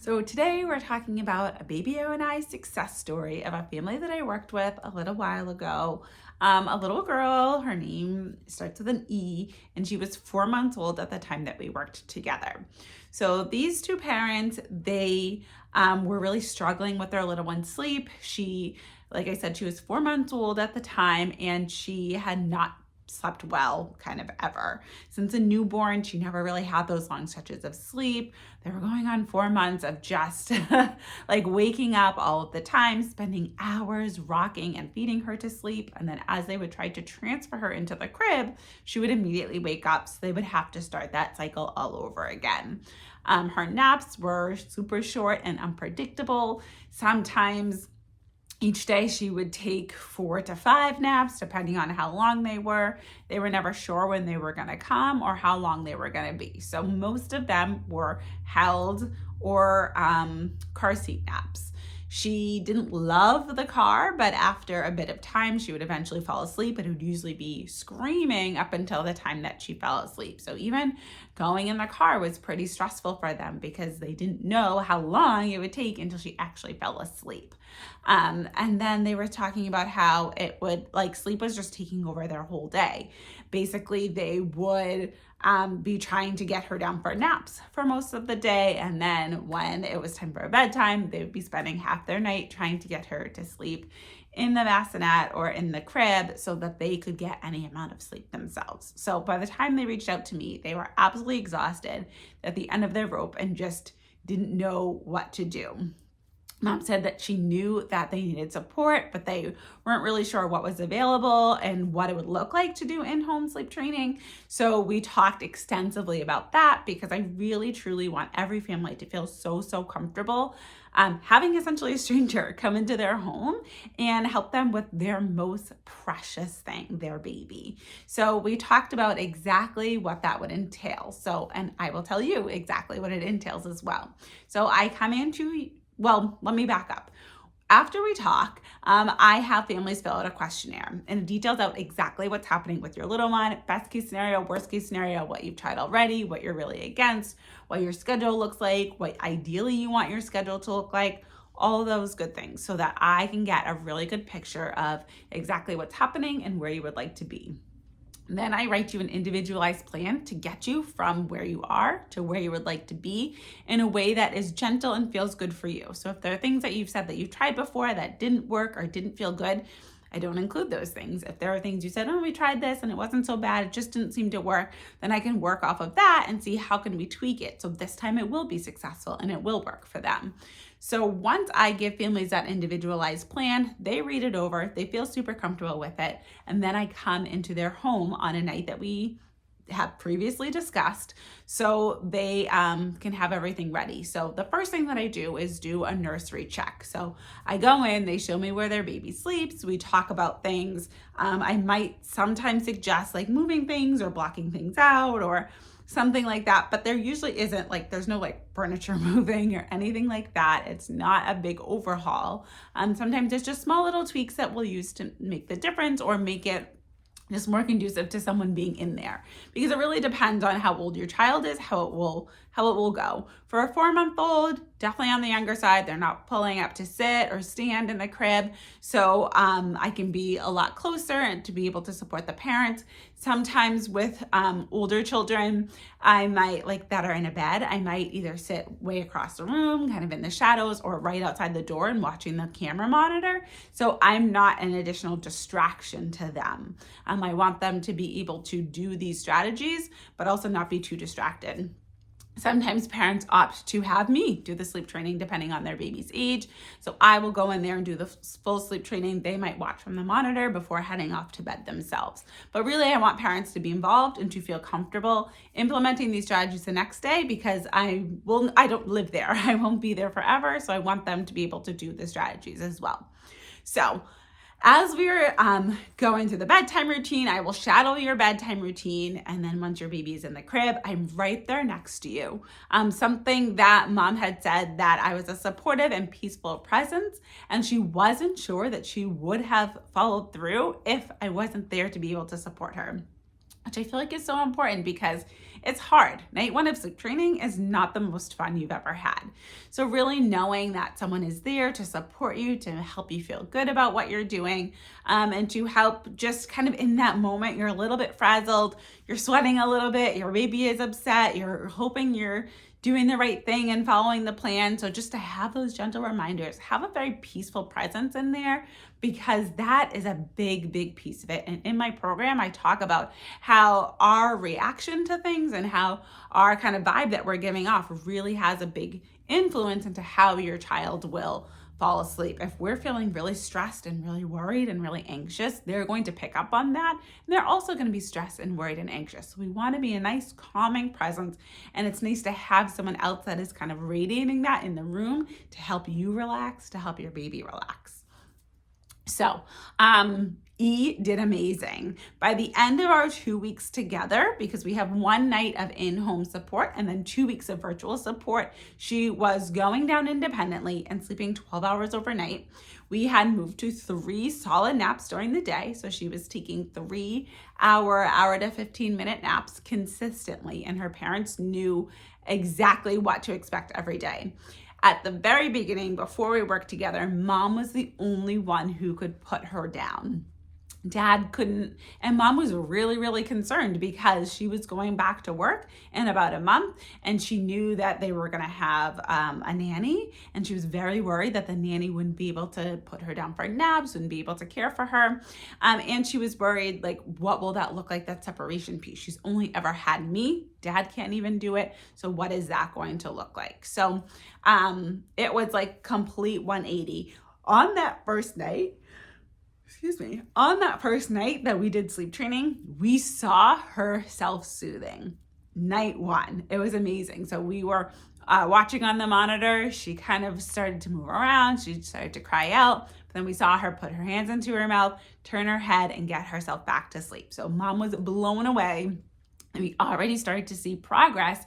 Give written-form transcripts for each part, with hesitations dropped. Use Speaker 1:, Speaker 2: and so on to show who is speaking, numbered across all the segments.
Speaker 1: So today we're talking about a baby O and I success story of a family that I worked with a little while ago. A little girl, her name starts with an E, and she was 4 months old at the time that we worked together. So these two parents, they were really struggling with their little one's sleep. Like I said, she was 4 months old at the time, and she had not slept well kind of ever. Since a newborn, she never really had those long stretches of sleep. They were going on 4 months of just like waking up all of the time, spending hours rocking and feeding her to sleep. And then as they would try to transfer her into the crib, she would immediately wake up. So they would have to start that cycle all over again. Her naps were super short and unpredictable. Sometimes each day she would take 4 to 5 naps, depending on how long they were. They were never sure when they were going to come or how long they were going to be. So most of them were held or car seat naps. She didn't love the car, but after a bit of time, she would eventually fall asleep. It would usually be screaming up until the time that she fell asleep. So even going in the car was pretty stressful for them because they didn't know how long it would take until she actually fell asleep. And then they were talking about how it would, like, sleep was just taking over their whole day. Basically, they would be trying to get her down for naps for most of the day. And then when it was time for bedtime, they would be spending half their night trying to get her to sleep in the bassinet or in the crib so that they could get any amount of sleep themselves. So by the time they reached out to me, they were absolutely exhausted at the end of their rope and just didn't know what to do. Mom said that she knew that they needed support, but they weren't really sure what was available and what it would look like to do in-home sleep training. So we talked extensively about that because I really, truly want every family to feel so comfortable having essentially a stranger come into their home and help them with their most precious thing, their baby. So we talked about exactly what that would entail. And I will tell you exactly what it entails as well. So I come into let me back up. After we talk, I have families fill out a questionnaire and it details out exactly what's happening with your little one, best case scenario, worst case scenario, what you've tried already, what you're really against, what your schedule looks like, what ideally you want your schedule to look like, all those good things so that I can get a really good picture of exactly what's happening and where you would like to be. Then I write you an individualized plan to get you from where you are to where you would like to be in a way that is gentle and feels good for you. So if there are things that you've said that you've tried before that didn't work or didn't feel good, I don't include those things. If there are things you said, oh, we tried this and it wasn't so bad, it just didn't seem to work, then I can work off of that and see how can we tweak it. So this time it will be successful and it will work for them. So once I give families that individualized plan, they read it over, they feel super comfortable with it, and then I come into their home on a night that we have previously discussed so they can have everything ready. So the first thing that I do is do a nursery check. So I go in, they show me where their baby sleeps, we talk about things. I might sometimes suggest like moving things or blocking things out or something like that, but there usually isn't, like, there's no like furniture moving or anything like that. It's not a big overhaul. Sometimes it's just small little tweaks that we'll use to make the difference or make it just more conducive to someone being in there, because it really depends on how old your child is, how it will go. For a 4-month-old, definitely on the younger side, they're not pulling up to sit or stand in the crib. So I can be a lot closer and to be able to support the parents. Sometimes with older children, I might, like that are in a bed, I might either sit way across the room, kind of in the shadows, or right outside the door and watching the camera monitor. So I'm not an additional distraction to them. I want them to be able to do these strategies, but also not be too distracted. Sometimes parents opt to have me do the sleep training depending on their baby's age. So I will go in there and do the full sleep training. They might watch from the monitor before heading off to bed themselves. But really, I want parents to be involved and to feel comfortable implementing these strategies the next day because I don't live there. I won't be there forever. So I want them to be able to do the strategies as well. So as we're going through the bedtime routine, I will shadow your bedtime routine. And then once your baby is in the crib, I'm right there next to you. Something that Mom had said, that I was a supportive and peaceful presence, and she wasn't sure that she would have followed through if I wasn't there to be able to support her, which I feel like is so important because it's hard. Night one of sleep training is not the most fun you've ever had. So really knowing that someone is there to support you, to help you feel good about what you're doing, and to help just kind of in that moment, you're a little bit frazzled, you're sweating a little bit, your baby is upset, you're hoping you're doing the right thing and following the plan. So just to have those gentle reminders, have a very peaceful presence in there, because that is a big, big piece of it. And in my program, I talk about how our reaction to things and how our kind of vibe that we're giving off really has a big influence into how your child will fall asleep. If we're feeling really stressed and really worried and really anxious, they're going to pick up on that. And they're also going to be stressed and worried and anxious. So we want to be a nice calming presence. And it's nice to have someone else that is kind of radiating that in the room to help you relax, to help your baby relax. So, E did amazing. By the end of our 2 weeks together, because we have one night of in-home support and then 2 weeks of virtual support, she was going down independently and sleeping 12 hours overnight. We had moved to 3 solid naps during the day. So she was taking 3-hour to 15-minute naps consistently, and her parents knew exactly what to expect every day. At the very beginning, before we worked together, Mom was the only one who could put her down. Dad couldn't, and Mom was really, really concerned because she was going back to work in about a month, and she knew that they were going to have a nanny, and she was very worried that the nanny wouldn't be able to put her down for naps, wouldn't be able to care for her, and she was worried, like, what will that look like, that separation piece? She's only ever had me. Dad can't even do it. So what is that going to look like? So it was like complete 180. On that first night that we did sleep training, we saw her self-soothing. Night one, it was amazing. So we were watching on the monitor. She kind of started to move around. She started to cry out. But then we saw her put her hands into her mouth, turn her head, and get herself back to sleep. So Mom was blown away. And we already started to see progress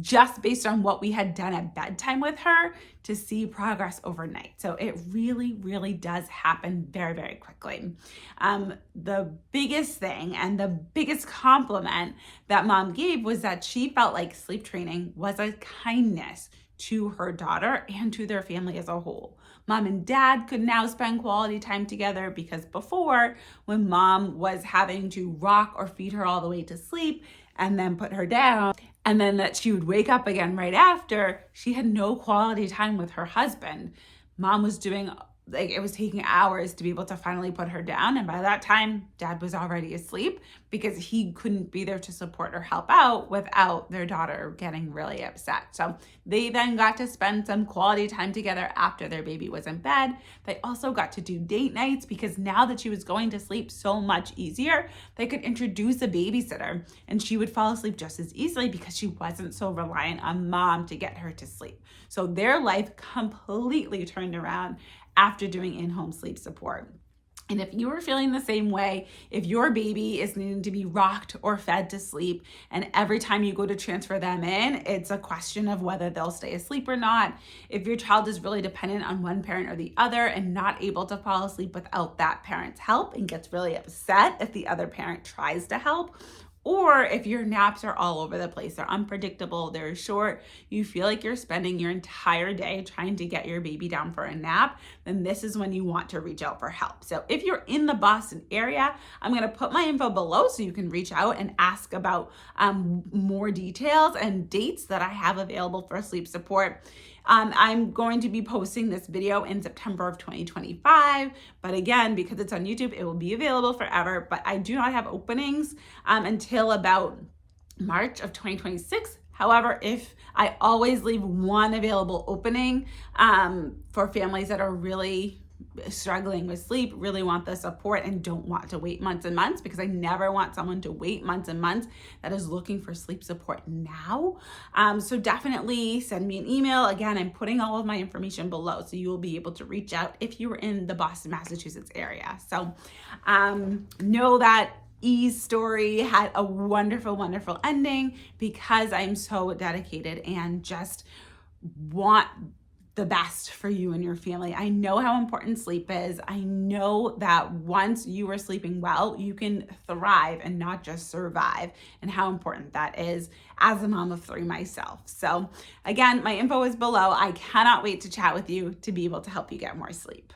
Speaker 1: just based on what we had done at bedtime with her to see progress overnight. So it really, really does happen very, very quickly. The biggest thing and the biggest compliment that Mom gave was that she felt like sleep training was a kindness to her daughter and to their family as a whole. Mom and Dad could now spend quality time together, because before, when Mom was having to rock or feed her all the way to sleep and then put her down, and then that she would wake up again right after, she had no quality time with her husband. Mom was doing, like, it was taking hours to be able to finally put her down. And by that time, Dad was already asleep because he couldn't be there to support or help out without their daughter getting really upset. So they then got to spend some quality time together after their baby was in bed. They also got to do date nights, because now that she was going to sleep so much easier, they could introduce a babysitter and she would fall asleep just as easily because she wasn't so reliant on Mom to get her to sleep. So their life completely turned around after doing in-home sleep support. And if you are feeling the same way, if your baby is needing to be rocked or fed to sleep, and every time you go to transfer them in, it's a question of whether they'll stay asleep or not, if your child is really dependent on one parent or the other and not able to fall asleep without that parent's help and gets really upset if the other parent tries to help, or if your naps are all over the place, they're unpredictable, they're short, you feel like you're spending your entire day trying to get your baby down for a nap, then this is when you want to reach out for help. So if you're in the Boston area, I'm gonna put my info below so you can reach out and ask about more details and dates that I have available for sleep support. I'm going to be posting this video in September of 2025, but again, because it's on YouTube, it will be available forever, but I do not have openings until about March of 2026. However, if I always leave one available opening for families that are really struggling with sleep, really want the support, and don't want to wait months and months, because I never want someone to wait months and months that is looking for sleep support now. So definitely send me an email. Again, I'm putting all of my information below, so you will be able to reach out if you are in the Boston, Massachusetts area. So know that E's story had a wonderful, wonderful ending, because I'm so dedicated and just want the best for you and your family. I know how important sleep is. I know that once you are sleeping well, you can thrive and not just survive, and how important that is as a mom of 3 myself. So again, my info is below. I cannot wait to chat with you to be able to help you get more sleep.